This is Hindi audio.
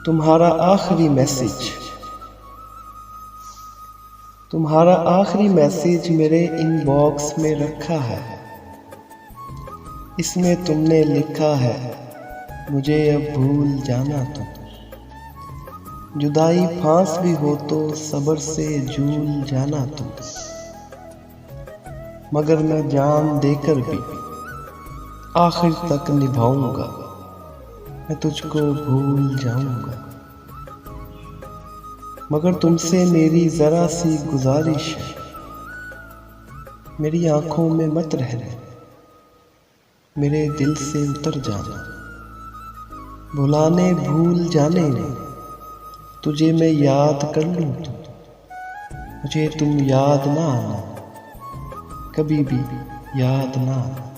तुम्हारा आखिरी मैसेज तुम्हारा आखिरी मैसेज मेरे इनबॉक्स में रखा है। इसमें तुमने लिखा है, मुझे अब भूल जाना तुम। जुदाई फांस भी हो तो सब्र से झूल जाना तुम। मगर मैं जान देकर भी आखिर तक निभाऊंगा, मैं तुझको भूल जाऊंगा। मगर तुमसे मेरी जरा सी गुजारिश है, मेरी आंखों में मत रहना, मेरे दिल से उतर जाना। भुलाने भूल जाने में तुझे मैं याद कर लूं तो मुझे तुम याद ना आना, कभी भी याद ना आना।